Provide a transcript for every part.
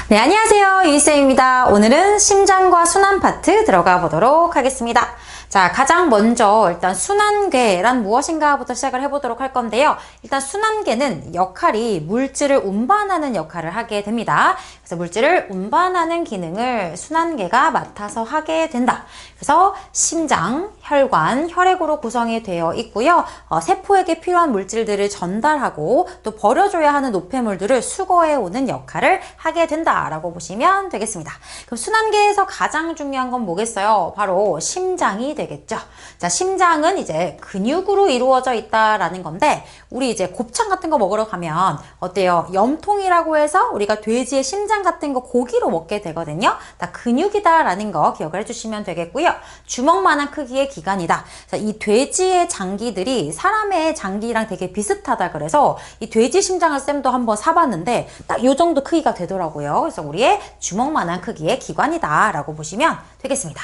네, 안녕하세요. 유희쌤입니다. 오늘은 심장과 순환 파트 들어가 보도록 하겠습니다. 자, 가장 먼저 일단 순환계란 무엇인가부터 시작을 해보도록 할 건데요. 일단 순환계는 역할이 물질을 운반하는 역할을 하게 됩니다. 그래서 물질을 운반하는 기능을 순환계가 맡아서 하게 된다. 그래서 심장, 혈관, 혈액으로 구성이 되어 있고요. 세포에게 필요한 물질들을 전달하고 또 버려줘야 하는 노폐물들을 수거해 오는 역할을 하게 된다라고 보시면 되겠습니다. 그럼 순환계에서 가장 중요한 건 뭐겠어요? 바로 심장이 되겠죠. 자, 심장은 이제 근육으로 이루어져 있다라는 건데, 우리 이제 곱창 같은 거 먹으러 가면 어때요? 염통이라고 해서 우리가 돼지의 심장 같은 거 고기로 먹게 되거든요. 다 근육이다라는 거 기억을 해주시면 되겠고요. 주먹만한 크기의 기관이다. 자, 이 돼지의 장기들이 사람의 장기랑 되게 비슷하다 그래서 이 돼지 심장을 쌤도 한번 사봤는데 딱 요 정도 크기가 되더라고요. 그래서 우리의 주먹만한 크기의 기관이다라고 보시면 되겠습니다.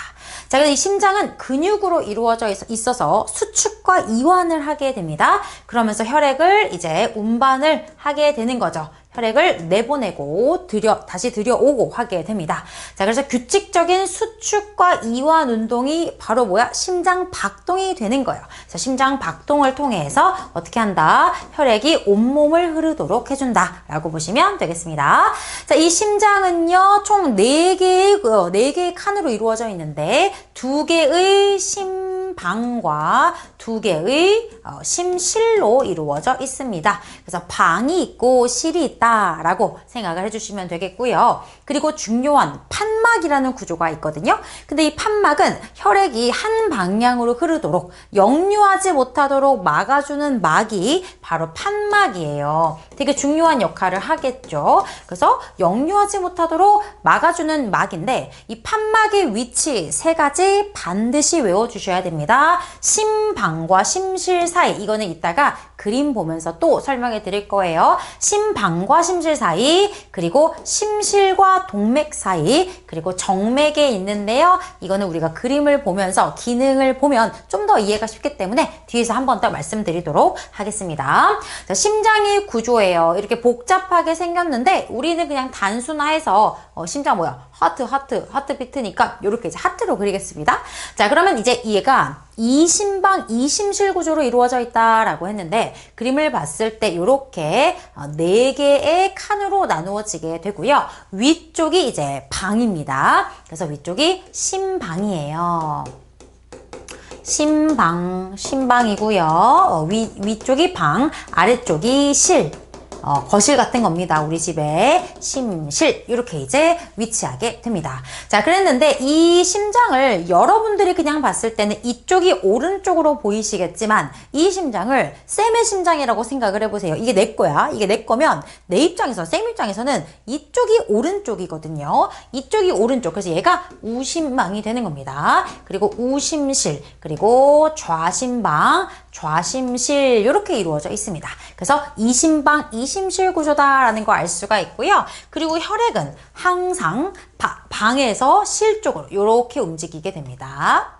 자, 그래서 이 심장은 근육으로 이루어져 있어서 수축과 이완을 하게 됩니다. 그러면서 혈액을 이제 운반을 하게 되는 거죠. 혈액을 내보내고 다시 들여오고 하게 됩니다. 자, 그래서 규칙적인 수축과 이완 운동이 바로 뭐야? 심장 박동이 되는 거예요. 그래서 심장 박동을 통해서 어떻게 한다? 혈액이 온몸을 흐르도록 해준다 라고 보시면 되겠습니다. 자, 이 심장은요, 총 4개의 칸으로 이루어져 있는데 2개의 심방과 2개의 심실로 이루어져 있습니다. 그래서 방이 있고 실이 있다라고 생각을 해주시면 되겠고요. 그리고 중요한 판막이라는 구조가 있거든요. 근데 이 판막은 혈액이 한 방향으로 흐르도록 역류하지 못하도록 막아주는 막이 바로 판막이에요. 되게 중요한 역할을 하겠죠. 그래서 역류하지 못하도록 막아주는 막인데, 이 판막의 위치 3가지 반드시 외워주셔야 됩니다. 심방과 심실 사이, 이거는 이따가 그림 보면서 또 설명해 드릴 거예요. 심방과 심실 사이, 그리고 심실과 동맥 사이, 그리고 정맥에 있는데요. 이거는 우리가 그림을 보면서 기능을 보면 좀 더 이해가 쉽기 때문에 뒤에서 한 번 더 말씀드리도록 하겠습니다. 자, 심장의 구조예요. 이렇게 복잡하게 생겼는데 우리는 그냥 단순화해서 심장 뭐야? 하트비트니까 이렇게 이제 하트로 그리겠습니다. 자, 그러면 이제 얘가 이심방, 이심실 구조로 이루어져 있다라고 했는데, 그림을 봤을 때 이렇게 4개의 칸으로 나누어지게 되고요. 위쪽이 이제 방입니다. 그래서 위쪽이 심방이에요. 심방이고요. 위쪽이 방, 아래쪽이 실. 거실 같은 겁니다. 우리 집에 심실 이렇게 이제 위치하게 됩니다. 자, 그랬는데 이 심장을 여러분들이 그냥 봤을 때는 이쪽이 오른쪽으로 보이시겠지만 이 심장을 쌤의 심장이라고 생각을 해보세요. 이게 내 거야. 이게 내 거면 내 입장에서, 쌤 입장에서는 이쪽이 오른쪽이거든요. 이쪽이 오른쪽. 그래서 얘가 우심방이 되는 겁니다. 그리고 우심실, 그리고 좌심방, 좌심실 이렇게 이루어져 있습니다. 그래서 이심방, 이심실 구조다라는 거 알 수가 있고요. 그리고 혈액은 항상 방에서 실 쪽으로 이렇게 움직이게 됩니다.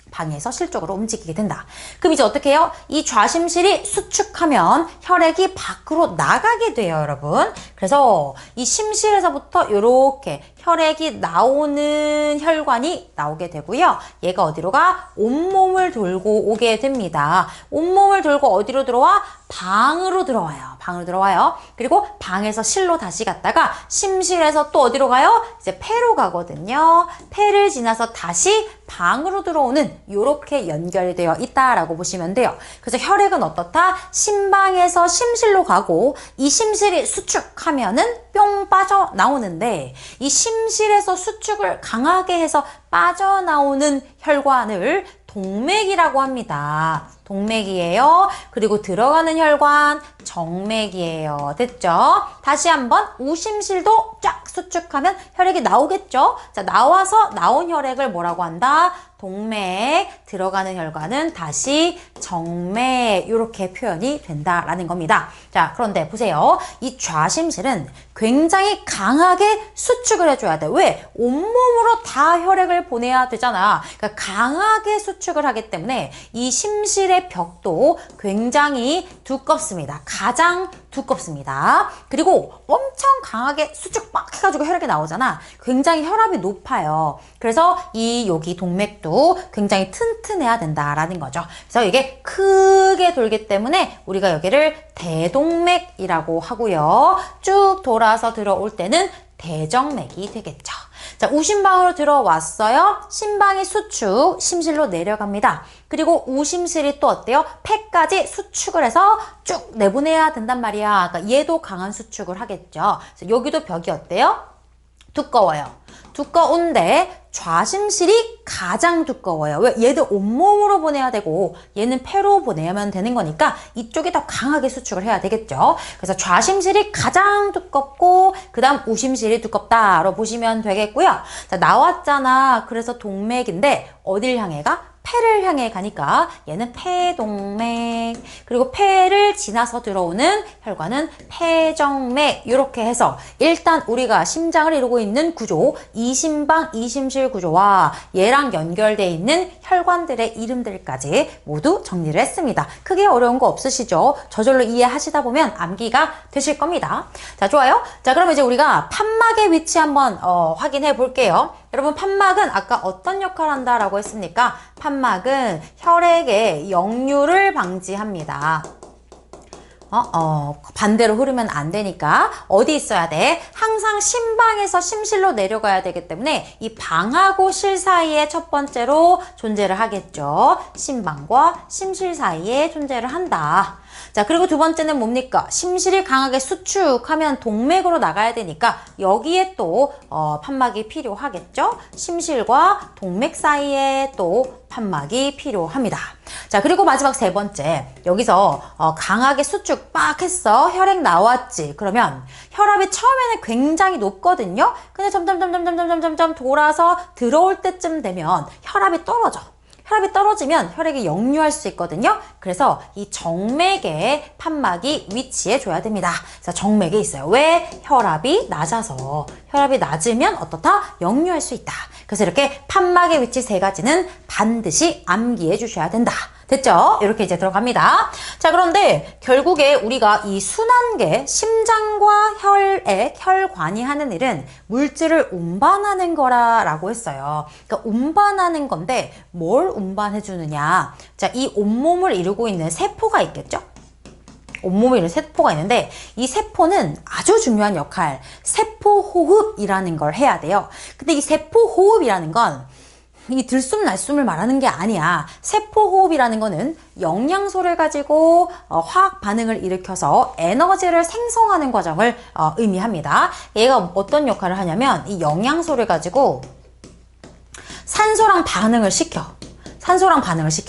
방에서 실 쪽으로 움직이게 된다. 그럼 이제 어떻게 해요? 이 좌심실이 수축하면 혈액이 밖으로 나가게 돼요, 여러분. 그래서 이 심실에서부터 이렇게 혈액이 나오는 혈관이 나오게 되고요. 얘가 어디로 가? 온몸을 돌고 오게 됩니다. 온몸을 돌고 어디로 들어와? 방으로 들어와요. 방으로 들어와요. 그리고 방에서 실로 다시 갔다가 심실에서 또 어디로 가요? 이제 폐로 가거든요. 폐를 지나서 다시 방으로 들어오는 이렇게 연결되어 있다라고 보시면 돼요. 그래서 혈액은 어떻다? 심방에서 심실로 가고 이 심실이 수축하면은 뿅 빠져나오는데, 이 심실에서 수축을 강하게 해서 빠져나오는 혈관을 동맥이라고 합니다. 동맥이에요. 그리고 들어가는 혈관 정맥이에요. 됐죠? 다시 한번 우심실도 쫙 수축하면 혈액이 나오겠죠? 자, 나온 혈액을 뭐라고 한다? 동맥, 들어가는 혈관은 다시 정맥 이렇게 표현이 된다라는 겁니다. 자, 그런데 보세요. 이 좌심실은 굉장히 강하게 수축을 해줘야 돼. 왜? 온몸으로 다 혈액을 보내야 되잖아. 그러니까 강하게 수축을 하기 때문에 이 심실의 벽도 굉장히 두껍습니다. 가장 두껍습니다. 그리고 엄청 강하게 수축 빡 해가지고 혈액이 나오잖아. 굉장히 혈압이 높아요. 그래서 이 여기 동맥도 굉장히 튼튼해야 된다라는 거죠. 그래서 이게 크게 돌기 때문에 우리가 여기를 대동맥이라고 하고요. 쭉 돌아서 들어올 때는 대정맥이 되겠죠. 자, 우심방으로 들어왔어요. 심방이 수축, 심실로 내려갑니다. 그리고 우심실이 또 어때요? 폐까지 수축을 해서 쭉 내보내야 된단 말이야. 그러니까 얘도 강한 수축을 하겠죠. 그래서 여기도 벽이 어때요? 두꺼워요. 두꺼운데 좌심실이 가장 두꺼워요. 왜? 얘도 온몸으로 보내야 되고 얘는 폐로 보내야만 되는 거니까 이쪽이 더 강하게 수축을 해야 되겠죠. 그래서 좌심실이 가장 두껍고 그 다음 우심실이 두껍다로 보시면 되겠고요. 자, 나왔잖아. 그래서 동맥인데 어딜 향해 가? 폐를 향해 가니까 얘는 폐동맥, 그리고 폐를 지나서 들어오는 혈관은 폐정맥. 이렇게 해서 일단 우리가 심장을 이루고 있는 구조, 이심방, 이심실 구조와 얘랑 연결되어 있는 혈관들의 이름들까지 모두 정리를 했습니다. 크게 어려운 거 없으시죠? 저절로 이해하시다 보면 암기가 되실 겁니다. 자, 좋아요. 자, 그럼 이제 우리가 판막의 위치 한번 확인해 볼게요. 여러분, 판막은 아까 어떤 역할을 한다라고 했습니까? 판막은 혈액의 역류를 방지합니다. 반대로 흐르면 안 되니까 어디 있어야 돼? 항상 심방에서 심실로 내려가야 되기 때문에 이 방하고 실 사이에 첫 번째로 존재를 하겠죠. 심방과 심실 사이에 존재를 한다. 자, 그리고 두 번째는 뭡니까? 심실이 강하게 수축하면 동맥으로 나가야 되니까 여기에 또 판막이 필요하겠죠? 심실과 동맥 사이에 또 판막이 필요합니다. 자, 그리고 마지막 세 번째. 여기서 강하게 수축 빡 했어. 혈액 나왔지. 그러면 혈압이 처음에는 굉장히 높거든요. 근데 점점 돌아서 들어올 때쯤 되면 혈압이 떨어져. 혈압이 떨어지면 혈액이 역류할 수 있거든요. 그래서 이 정맥에 판막이 위치해 줘야 됩니다. 그래서 정맥에 있어요. 왜? 혈압이 낮아서. 혈압이 낮으면 어떻다? 역류할 수 있다. 그래서 이렇게 판막의 위치 세 가지는 반드시 암기해 주셔야 된다. 됐죠? 이렇게 이제 들어갑니다. 자, 그런데 결국에 우리가 이 순환계, 심장과 혈액, 혈관이 하는 일은 물질을 운반하는 거라고 했어요. 그러니까 운반하는 건데 뭘 운반해 주느냐? 자, 이 온몸을 이루고 있는 세포가 있겠죠? 온몸에 이런 세포가 있는데 이 세포는 아주 중요한 역할, 세포호흡이라는 걸 해야 돼요. 근데 이 세포호흡이라는 건 이 들숨 날숨을 말하는 게 아니야. 세포호흡이라는 거는 영양소를 가지고 화학 반응을 일으켜서 에너지를 생성하는 과정을 의미합니다. 얘가 어떤 역할을 하냐면 이 영양소를 가지고 산소랑 반응을 시켜.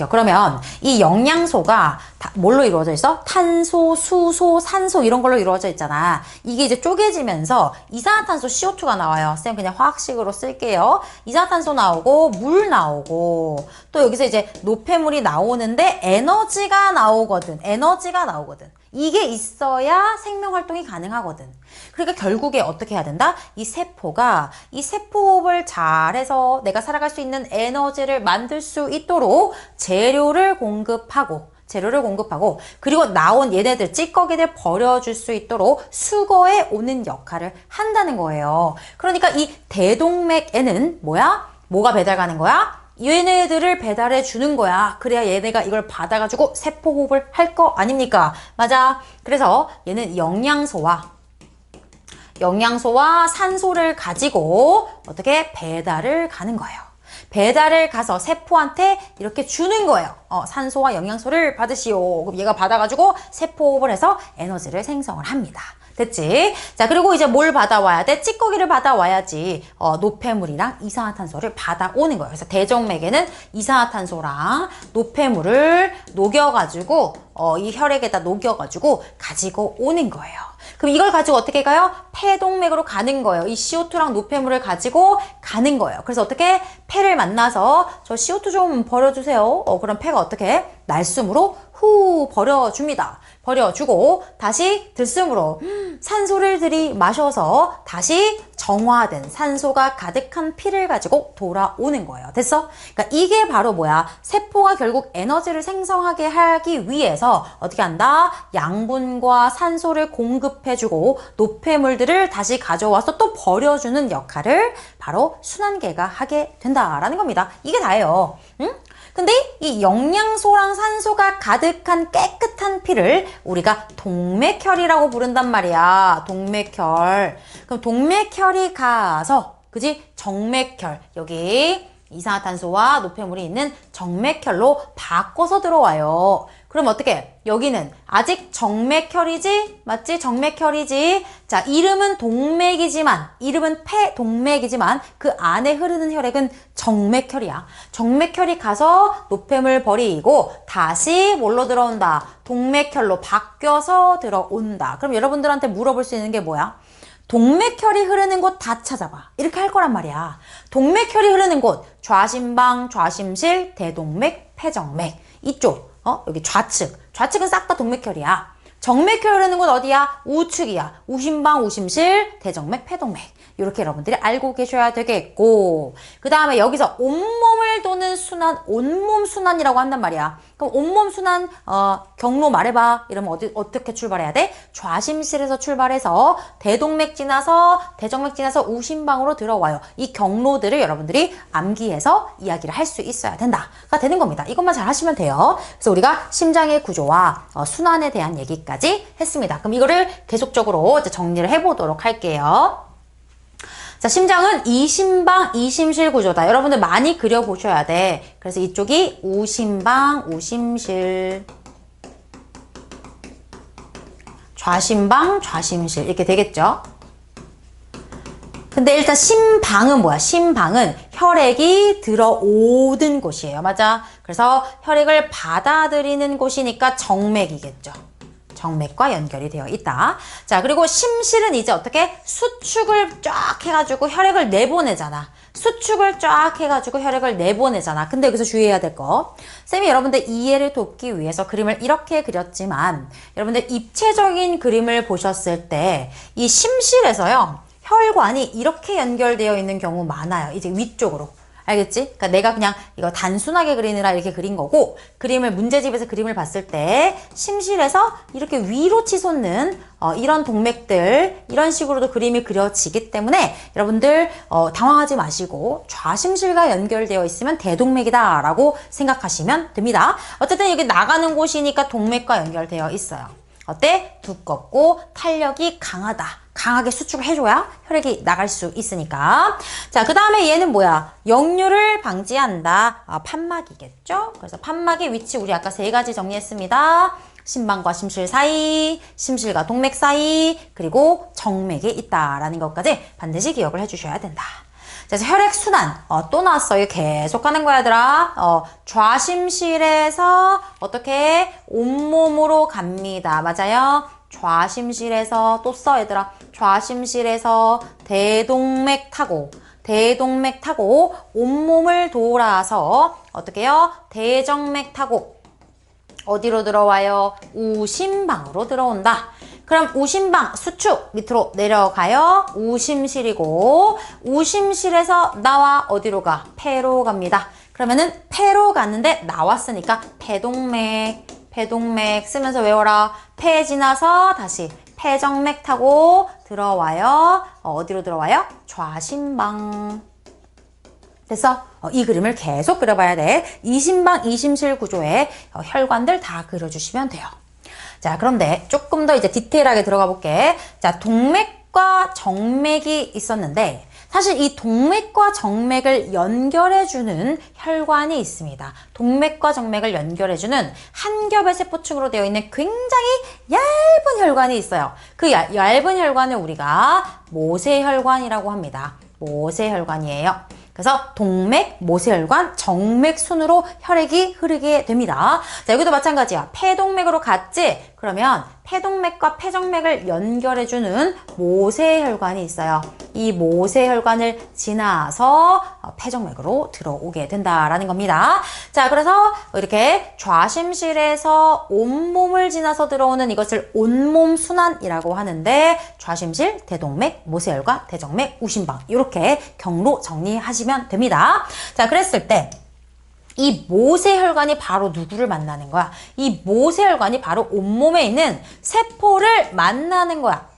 그러면 이 영양소가 뭘로 이루어져 있어? 탄소, 수소, 산소 이런 걸로 이루어져 있잖아. 이게 이제 쪼개지면서 이산화탄소 CO2가 나와요. 쌤 그냥 화학식으로 쓸게요. 이산화탄소 나오고 물 나오고 또 여기서 이제 노폐물이 나오는데 에너지가 나오거든. 이게 있어야 생명활동이 가능하거든. 그러니까 결국에 어떻게 해야 된다? 이 세포가 이 세포호흡을 잘해서 내가 살아갈 수 있는 에너지를 만들 수 있도록 재료를 공급하고 그리고 나온 얘네들 찌꺼기들 버려줄 수 있도록 수거해 오는 역할을 한다는 거예요. 그러니까 이 대동맥에는 뭐가 배달 가는 거야? 얘네들을 배달해 주는 거야. 그래야 얘네가 이걸 받아가지고 세포호흡을 할 거 아닙니까? 맞아. 그래서 얘는 영양소와 산소를 가지고 어떻게 배달을 가는 거예요. 배달을 가서 세포한테 이렇게 주는 거예요. 산소와 영양소를 받으시오. 그럼 얘가 받아가지고 세포호흡을 해서 에너지를 생성을 합니다. 됐지? 자, 그리고 이제 뭘 받아와야 돼? 찌꺼기를 받아와야지. 노폐물이랑 이산화탄소를 받아오는 거예요. 그래서 대정맥에는 이산화탄소랑 노폐물을 녹여가지고, 이 혈액에다 녹여가지고 가지고 오는 거예요. 그럼 이걸 가지고 어떻게 가요? 폐동맥으로 가는 거예요. 이 CO2랑 노폐물을 가지고 가는 거예요. 그래서 어떻게? 폐를 만나서 저 CO2 좀 버려주세요. 그럼 폐가 어떻게? 날숨으로 후 버려줍니다. 버려주고 다시 들숨으로 산소를 들이마셔서 다시 정화된 산소가 가득한 피를 가지고 돌아오는 거예요. 됐어? 그러니까 이게 바로 뭐야? 세포가 결국 에너지를 생성하게 하기 위해서 어떻게 한다? 양분과 산소를 공급해주고 노폐물들을 다시 가져와서 또 버려주는 역할을 바로 순환계가 하게 된다라는 겁니다. 이게 다예요. 응? 근데 이 영양소랑 산소가 가득한 깨끗한 피를 우리가 동맥혈이라고 부른단 말이야. 동맥혈. 그럼 동맥혈이 가서, 그지? 정맥혈. 여기 이산화탄소와 노폐물이 있는 정맥혈로 바꿔서 들어와요. 그럼 어떻게? 여기는 아직 정맥혈이지? 맞지? 정맥혈이지? 자, 이름은 동맥이지만, 이름은 폐동맥이지만 그 안에 흐르는 혈액은 정맥혈이야. 정맥혈이 가서 노폐물 버리고 다시 뭘로 들어온다? 동맥혈로 바뀌어서 들어온다. 그럼 여러분들한테 물어볼 수 있는 게 뭐야? 동맥혈이 흐르는 곳 다 찾아봐. 이렇게 할 거란 말이야. 동맥혈이 흐르는 곳, 좌심방, 좌심실, 대동맥, 폐정맥. 이쪽, 여기 좌측. 좌측은 싹 다 동맥혈이야. 정맥혈 흐르는 곳 어디야? 우측이야. 우심방, 우심실, 대정맥, 폐동맥. 이렇게 여러분들이 알고 계셔야 되겠고, 그 다음에 여기서 온몸을 도는 순환, 온몸 순환이라고 한단 말이야. 그럼 온몸 순환 경로 말해봐. 이러면 어떻게 출발해야 돼? 좌심실에서 출발해서 대동맥 지나서 대정맥 지나서 우심방으로 들어와요. 이 경로들을 여러분들이 암기해서 이야기를 할 수 있어야 된다가 되는 겁니다. 이것만 잘 하시면 돼요. 그래서 우리가 심장의 구조와 순환에 대한 얘기까지 했습니다. 그럼 이거를 계속적으로 이제 정리를 해보도록 할게요. 자, 심장은 이심방, 이심실 구조다. 여러분들 많이 그려보셔야 돼. 그래서 이쪽이 우심방, 우심실, 좌심방, 좌심실 이렇게 되겠죠? 근데 일단 심방은 뭐야? 심방은 혈액이 들어오는 곳이에요. 맞아? 그래서 혈액을 받아들이는 곳이니까 정맥이겠죠. 정맥과 연결이 되어 있다. 자, 그리고 심실은 이제 어떻게? 수축을 쫙 해가지고 혈액을 내보내잖아. 수축을 쫙 해가지고 혈액을 내보내잖아. 근데 여기서 주의해야 될 거. 쌤이 여러분들 이해를 돕기 위해서 그림을 이렇게 그렸지만 여러분들 입체적인 그림을 보셨을 때 이 심실에서요. 혈관이 이렇게 연결되어 있는 경우 많아요. 이제 위쪽으로. 알겠지? 그러니까 내가 그냥 이거 단순하게 그리느라 이렇게 그린 거고, 그림을 문제집에서 그림을 봤을 때 심실에서 이렇게 위로 치솟는 이런 동맥들, 이런 식으로도 그림이 그려지기 때문에 여러분들 당황하지 마시고 좌심실과 연결되어 있으면 대동맥이다 라고 생각하시면 됩니다. 어쨌든 여기 나가는 곳이니까 동맥과 연결되어 있어요. 어때? 두껍고 탄력이 강하다. 강하게 수축을 해줘야 혈액이 나갈 수 있으니까. 자, 그 다음에 얘는 뭐야? 역류를 방지한다. 판막이겠죠? 그래서 판막의 위치 우리 아까 3가지 정리했습니다. 심방과 심실 사이, 심실과 동맥 사이, 그리고 정맥에 있다라는 것까지 반드시 기억을 해주셔야 된다. 자, 혈액 순환 또 나왔어요. 계속 하는 거야, 얘들아. 좌심실에서 어떻게 온몸으로 갑니다. 맞아요? 좌심실에서 또 써, 얘들아. 좌심실에서 대동맥 타고 온몸을 돌아서 어떻게 해요? 대정맥 타고 어디로 들어와요? 우심방으로 들어온다. 그럼 우심방 수축 밑으로 내려가요. 우심실이고 우심실에서 나와 어디로 가? 폐로 갑니다. 그러면은 폐로 갔는데 나왔으니까 폐동맥 쓰면서 외워라. 폐 지나서 다시 폐정맥 타고 들어와요. 어디로 들어와요? 좌심방. 됐어? 이 그림을 계속 그려봐야 돼. 이심방, 이심실 구조의 혈관들 다 그려주시면 돼요. 자, 그런데 조금 더 이제 디테일하게 들어가 볼게. 자, 동맥과 정맥이 있었는데 사실 이 동맥과 정맥을 연결해주는 혈관이 있습니다. 동맥과 정맥을 연결해주는 한 겹의 세포층으로 되어 있는 굉장히 얇은 혈관이 있어요. 그 얇은 혈관을 우리가 모세혈관이라고 합니다. 모세혈관이에요. 그래서 동맥, 모세혈관, 정맥 순으로 혈액이 흐르게 됩니다. 자, 여기도 마찬가지야. 폐동맥으로 갔지? 그러면 태동맥과 폐정맥을 연결해주는 모세혈관이 있어요. 이 모세혈관을 지나서 폐정맥으로 들어오게 된다라는 겁니다. 자, 그래서 이렇게 좌심실에서 온몸을 지나서 들어오는 이것을 온몸 순환이라고 하는데 좌심실, 대동맥, 모세혈관, 대정맥, 우심방 이렇게 경로 정리하시면 됩니다. 자, 그랬을 때 이 모세혈관이 바로 누구를 만나는 거야? 이 모세혈관이 바로 온몸에 있는 세포를 만나는 거야.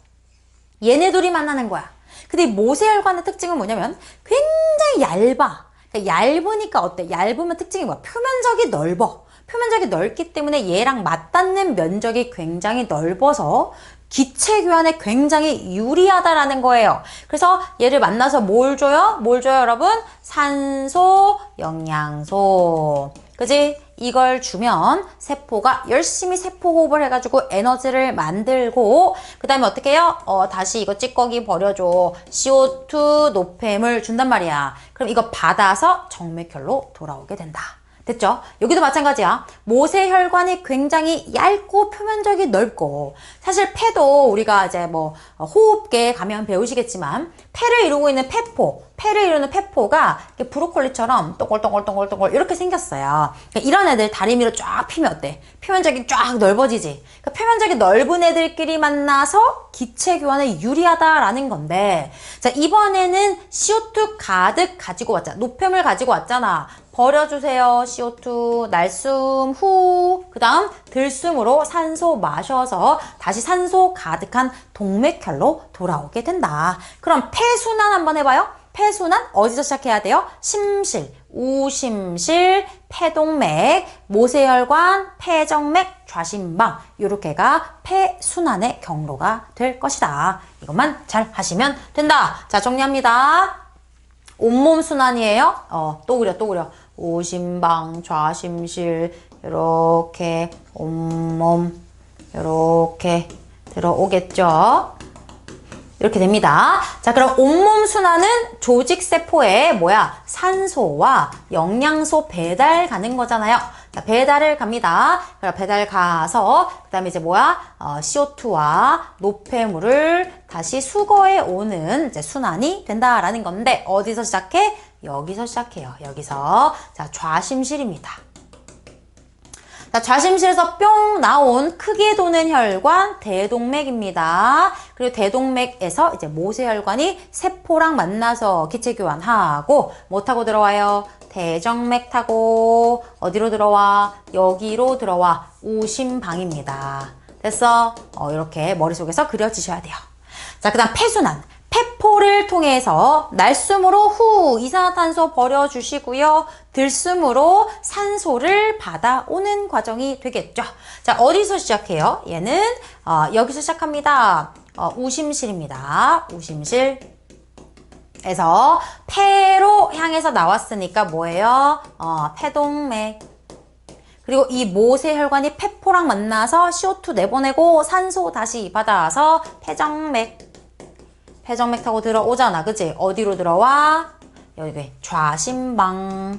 얘네 둘이 만나는 거야. 근데 이 모세혈관의 특징은 뭐냐면 굉장히 얇아. 그러니까 얇으니까 어때? 얇으면 특징이 뭐야? 표면적이 넓어. 표면적이 넓기 때문에 얘랑 맞닿는 면적이 굉장히 넓어서 기체 교환에 굉장히 유리하다라는 거예요. 그래서 얘를 만나서 뭘 줘요? 뭘 줘요, 여러분? 산소, 영양소. 그지? 이걸 주면 세포가 열심히 세포 호흡을 해가지고 에너지를 만들고 그 다음에 어떻게 해요? 다시 이거 찌꺼기 버려줘. CO2 노폐물 준단 말이야. 그럼 이거 받아서 정맥혈로 돌아오게 된다. 됐죠? 여기도 마찬가지야. 모세혈관이 굉장히 얇고 표면적이 넓고 사실 폐도 우리가 이제 뭐 호흡기에 가면 배우시겠지만 폐를 이루고 있는 폐를 이루는 폐포가 브로콜리처럼 동글동글동글동글 이렇게 생겼어요. 그러니까 이런 애들 다리미로 쫙 피면 어때? 표면적이 쫙 넓어지지. 그러니까 표면적이 넓은 애들끼리 만나서 기체 교환에 유리하다라는 건데 자, 이번에는 CO2 가득 가지고 왔잖아. 노폐물 가지고 왔잖아. 버려주세요. CO2 날숨 후 그 다음 들숨으로 산소 마셔서 다시 산소 가득한 동맥혈로 돌아오게 된다. 그럼 폐순환 한번 해봐요. 폐순환 어디서 시작해야 돼요? 심실, 우심실, 폐동맥, 모세혈관, 폐정맥, 좌심방 이렇게가 폐순환의 경로가 될 것이다. 이것만 잘 하시면 된다. 자, 정리합니다. 온몸 순환이에요. 또 그려. 우심방, 좌심실, 이렇게 온몸 이렇게 들어오겠죠. 이렇게 됩니다. 자, 그럼 온몸 순환은 조직세포에 산소와 영양소 배달 가는 거잖아요. 자, 배달을 갑니다. 그럼 배달 가서 그 다음에 이제 CO2와 노폐물을 다시 수거해 오는 이제 순환이 된다라는 건데 어디서 시작해? 여기서 시작해요. 여기서. 자, 좌심실입니다. 자, 좌심실에서 뿅 나온 크게 도는 혈관 대동맥입니다. 그리고 대동맥에서 이제 모세혈관이 세포랑 만나서 기체 교환하고 뭐 타고 들어와요? 대정맥 타고 어디로 들어와? 여기로 들어와. 우심방입니다. 됐어? 이렇게 머릿속에서 그려지셔야 돼요. 자, 그 다음 폐순환. 폐포를 통해서 날숨으로 후 이산화탄소 버려주시고요. 들숨으로 산소를 받아오는 과정이 되겠죠. 자, 어디서 시작해요? 얘는 여기서 시작합니다. 우심실입니다. 우심실에서 폐로 향해서 나왔으니까 뭐예요? 폐동맥. 그리고 이 모세혈관이 폐포랑 만나서 CO2 내보내고 산소 다시 받아서 폐정맥. 폐정맥 타고 들어오잖아. 그치? 어디로 들어와? 여기 좌심방.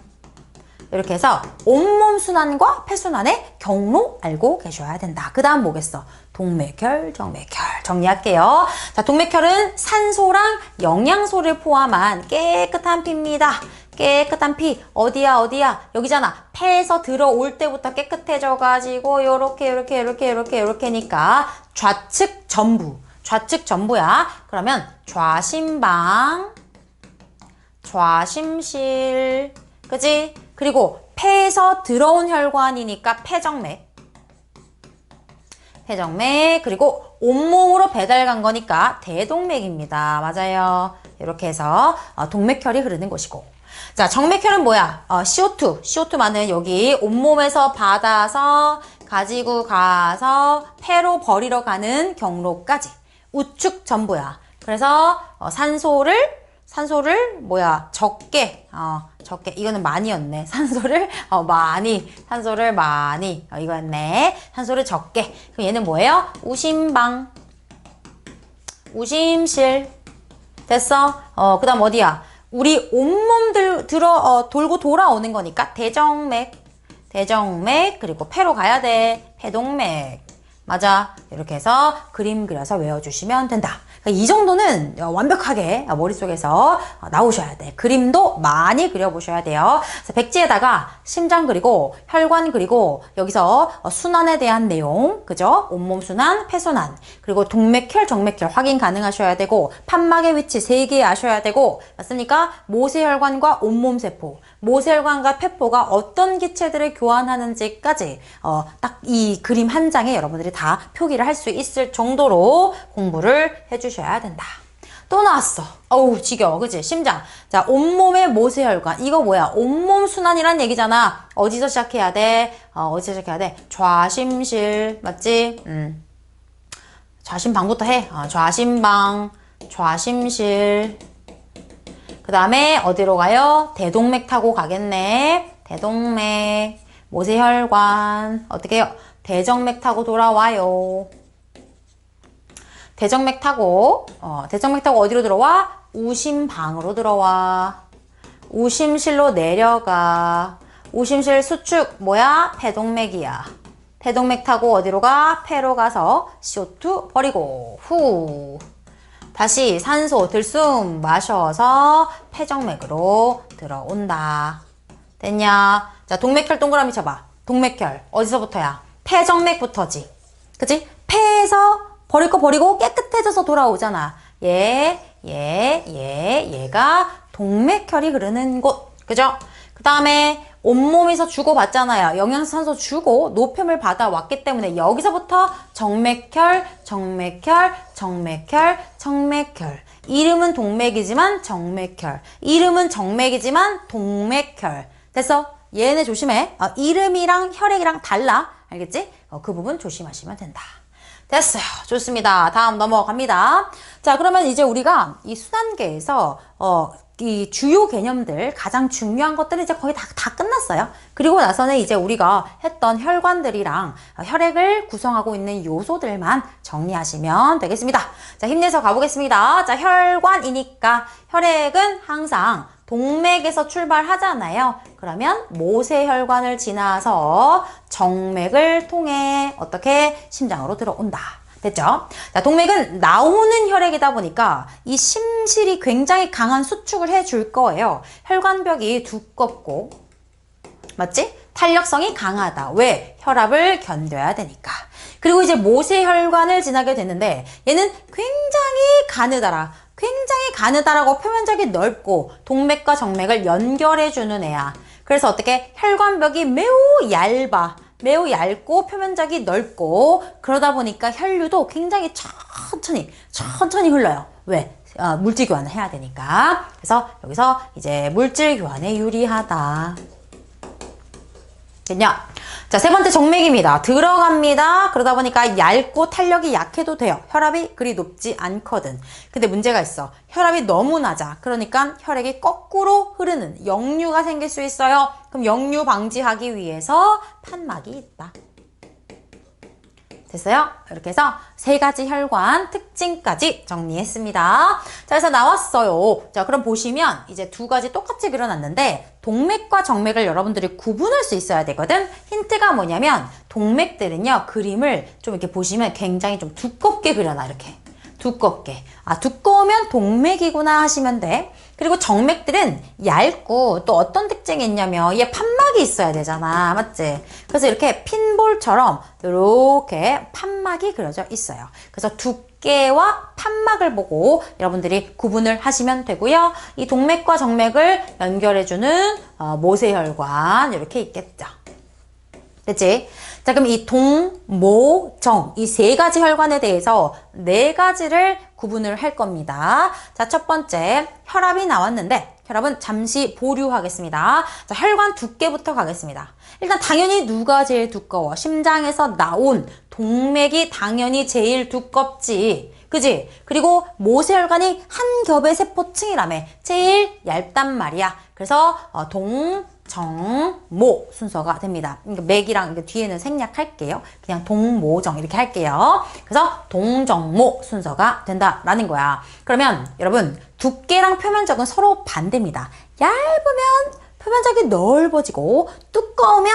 이렇게 해서 온몸 순환과 폐순환의 경로 알고 계셔야 된다. 그 다음 뭐겠어? 동맥혈, 정맥혈 정리할게요. 자, 동맥혈은 산소랑 영양소를 포함한 깨끗한 피입니다. 깨끗한 피 어디야? 여기잖아. 폐에서 들어올 때부터 깨끗해져가지고 요렇게니까 좌측 전부야. 그러면 좌심방, 좌심실, 그지? 그리고 폐에서 들어온 혈관이니까 폐정맥, 그리고 온몸으로 배달 간 거니까 대동맥입니다. 맞아요. 이렇게 해서 동맥혈이 흐르는 곳이고. 자, 정맥혈은 뭐야? CO2많은 여기 온몸에서 받아서 가지고 가서 폐로 버리러 가는 경로까지 우측 전부야. 그래서 산소를 적게 이거는 많이였네. 산소를 많이 이거였네. 산소를 적게. 그럼 얘는 뭐예요? 우심방, 우심실. 됐어? 그 다음 어디야? 우리 온몸 돌고 돌아오는 거니까 대정맥, 그리고 폐로 가야 돼. 폐동맥. 맞아. 이렇게 해서 그림 그려서 외워주시면 된다. 이 정도는 완벽하게 머릿속에서 나오셔야 돼. 그림도 많이 그려보셔야 돼요. 그래서 백지에다가 심장 그리고 혈관 그리고 여기서 순환에 대한 내용, 그죠? 온몸 순환, 폐순환, 그리고 동맥혈, 정맥혈 확인 가능하셔야 되고 판막의 위치 3개 아셔야 되고, 맞습니까? 모세혈관과 온몸 세포, 모세혈관과 폐포가 어떤 기체들을 교환하는지까지 딱 이 그림 한 장에 여러분들이 다 표기를 할 수 있을 정도로 공부를 해주셔야 된다. 또 나왔어. 어우 지겨워 그치? 심장. 자, 온몸의 모세혈관. 이거 뭐야? 온몸 순환이란 얘기잖아. 어디서 시작해야 돼? 어디서 시작해야 돼? 좌심실 맞지? 좌심방부터 해. 좌심방, 좌심실. 그 다음에 어디로 가요? 대동맥 타고 가겠네. 대동맥, 모세혈관. 어떻게 해요? 대정맥 타고 돌아와요. 대정맥 타고 어디로 들어와? 우심방으로 들어와. 우심실로 내려가. 우심실 수축 뭐야? 폐동맥이야. 폐동맥 타고 어디로 가? 폐로 가서 CO2 버리고 후. 다시 산소 들숨 마셔서 폐정맥으로 들어온다. 됐냐? 자, 동맥혈 동그라미 쳐봐. 동맥혈 어디서부터야? 폐정맥부터지. 그치? 폐에서 버릴 거 버리고 깨끗해져서 돌아오잖아. 얘가 동맥혈이 흐르는 곳. 그죠? 그 다음에 온몸에서 주고받잖아요. 영양산소 주고 노폐물 받아왔기 때문에 여기서부터 정맥혈, 정맥혈, 정맥혈, 정맥혈. 이름은 동맥이지만 정맥혈. 이름은 정맥이지만 동맥혈. 됐어? 얘네 조심해. 이름이랑 혈액이랑 달라. 알겠지? 그 부분 조심하시면 된다. 됐어요. 좋습니다. 다음 넘어갑니다. 자, 그러면 이제 우리가 이 순환계에서 이 주요 개념들, 가장 중요한 것들은 이제 거의 다 끝났어요. 그리고 나서는 이제 우리가 했던 혈관들이랑 혈액을 구성하고 있는 요소들만 정리하시면 되겠습니다. 자, 힘내서 가보겠습니다. 자, 혈관이니까 혈액은 항상 동맥에서 출발하잖아요. 그러면 모세혈관을 지나서 정맥을 통해 어떻게 심장으로 들어온다. 됐죠? 자, 동맥은 나오는 혈액이다 보니까 이 심실이 굉장히 강한 수축을 해줄 거예요. 혈관벽이 두껍고, 맞지? 탄력성이 강하다. 왜? 혈압을 견뎌야 되니까. 그리고 이제 모세혈관을 지나게 되는데 얘는 굉장히 가느다라. 굉장히 가느다라고 표면적이 넓고 동맥과 정맥을 연결해주는 애야. 그래서 어떻게? 혈관벽이 매우 얇아. 매우 얇고 표면적이 넓고 그러다 보니까 혈류도 굉장히 천천히 흘러요. 왜? 물질 교환을 해야 되니까. 그래서 여기서 이제 물질 교환에 유리하다. 됐냐? 자, 세 번째 정맥입니다. 들어갑니다. 그러다 보니까 얇고 탄력이 약해도 돼요. 혈압이 그리 높지 않거든. 근데 문제가 있어. 혈압이 너무 낮아. 그러니까 혈액이 거꾸로 흐르는 역류가 생길 수 있어요. 그럼 역류 방지하기 위해서 판막이 있다. 됐어요? 이렇게 해서 세 가지 혈관 특징까지 정리했습니다. 자, 그래서 나왔어요. 자, 그럼 보시면 이제 두 가지 똑같이 그려놨는데 동맥과 정맥을 여러분들이 구분할 수 있어야 되거든. 힌트가 뭐냐면 동맥들은요, 그림을 좀 이렇게 보시면 굉장히 좀 두껍게 그려놔. 이렇게 두껍게. 두꺼우면 동맥이구나 하시면 돼. 그리고 정맥들은 얇고 또 어떤 특징이 있냐면 얘 판막이 있어야 되잖아. 맞지? 그래서 이렇게 핀볼처럼 이렇게 판막이 그려져 있어요. 그래서 두께와 판막을 보고 여러분들이 구분을 하시면 되고요. 이 동맥과 정맥을 연결해주는 모세혈관 이렇게 있겠죠. 됐지? 자, 그럼 이 동, 모, 정, 이 세 가지 혈관에 대해서 네 가지를 구분을 할 겁니다. 자, 첫 번째, 혈압이 나왔는데, 혈압은 잠시 보류하겠습니다. 자, 혈관 두께부터 가겠습니다. 일단 당연히 누가 제일 두꺼워? 심장에서 나온 동맥이 당연히 제일 두껍지. 그지? 그리고 모세혈관이 한 겹의 세포층이라며 제일 얇단 말이야. 그래서 동, 정, 모 순서가 됩니다. 그러니까 맥이랑 뒤에는 생략할게요. 그냥 동, 모, 정 이렇게 할게요. 그래서 동, 정, 모 순서가 된다라는 거야. 그러면 여러분 두께랑 표면적은 서로 반대입니다. 얇으면 표면적이 넓어지고 두꺼우면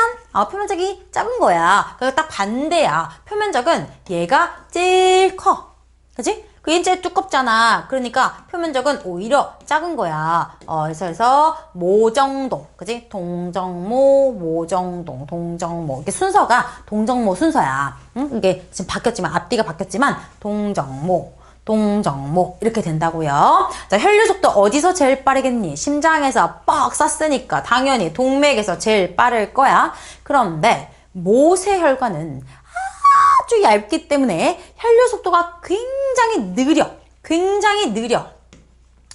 표면적이 작은 거야. 그러니까 딱 반대야. 표면적은 얘가 제일 커. 그치? 그게 제일 두껍잖아. 그러니까 표면적은 오히려 작은 거야. 그래서 모정동, 그지? 동정모, 모정동, 동정모. 이게 순서가 동정모 순서야. 응? 이게 지금 바뀌었지만, 앞뒤가 바뀌었지만, 동정모, 동정모. 이렇게 된다고요. 자, 혈류 속도 어디서 제일 빠르겠니? 심장에서 뻑 쐈으니까 당연히 동맥에서 제일 빠를 거야. 그런데 모세혈관은 아주 얇기 때문에 혈류 속도가 굉장히 느려. 굉장히 느려.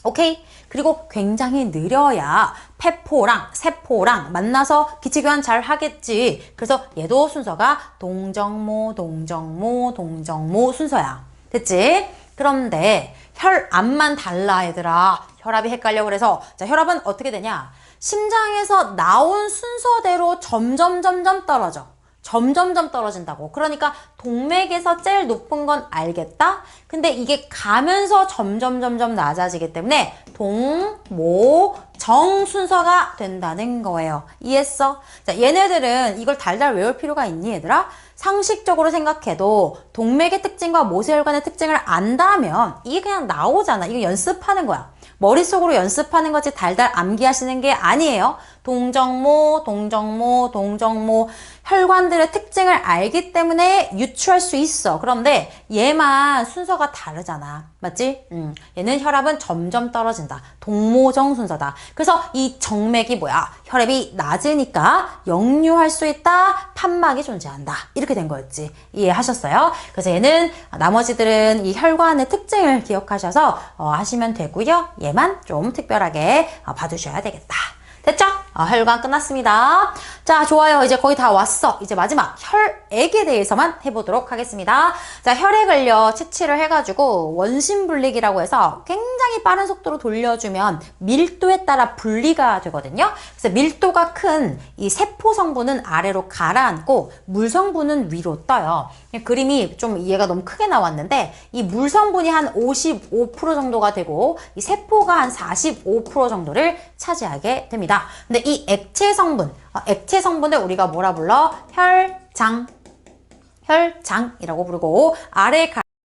오케이? 그리고 굉장히 느려야 폐포랑 세포랑 만나서 기체교환 잘 하겠지. 그래서 얘도 순서가 동정모, 동정모, 동정모 순서야. 됐지? 그런데 혈압만 달라 얘들아. 혈압이 헷갈려. 그래서 자, 혈압은 어떻게 되냐? 심장에서 나온 순서대로 점점 떨어져. 점점 떨어진다고. 그러니까 동맥에서 제일 높은 건 알겠다? 근데 이게 가면서 점점 낮아지기 때문에 동, 모, 정 순서가 된다는 거예요. 이해했어? 자, 얘네들은 이걸 달달 외울 필요가 있니 얘들아? 상식적으로 생각해도 동맥의 특징과 모세혈관의 특징을 안다면 이게 그냥 나오잖아. 이거 연습하는 거야. 머릿속으로 연습하는 거지 달달 암기하시는 게 아니에요. 동정모, 동정모, 동정모 혈관들의 특징을 알기 때문에 유추할 수 있어. 그런데 얘만 순서가 다르잖아. 맞지? 얘는 혈압은 점점 떨어진다. 동모정 순서다. 그래서 이 정맥이 뭐야? 혈압이 낮으니까 역류할 수 있다. 판막이 존재한다. 이렇게 된 거였지. 이해하셨어요? 그래서 얘는 나머지들은 이 혈관의 특징을 기억하셔서 하시면 되고요. 얘만 좀 특별하게 봐주셔야 되겠다. 됐죠? 혈관 끝났습니다. 자, 좋아요. 이제 거의 다 왔어. 이제 마지막 혈액에 대해서만 해보도록 하겠습니다. 자, 혈액을요, 채취를 해가지고 원심분리기라고 해서 굉장히 빠른 속도로 돌려주면 밀도에 따라 분리가 되거든요. 그래서 밀도가 큰 이 세포 성분은 아래로 가라앉고 물 성분은 위로 떠요. 그림이 좀 이해가 너무 크게 나왔는데 이 물 성분이 한 55% 정도가 되고 이 세포가 한 45% 정도를 차지하게 됩니다. 근데 이 액체 성분을 우리가 뭐라 불러? 혈장이라고 부르고 아래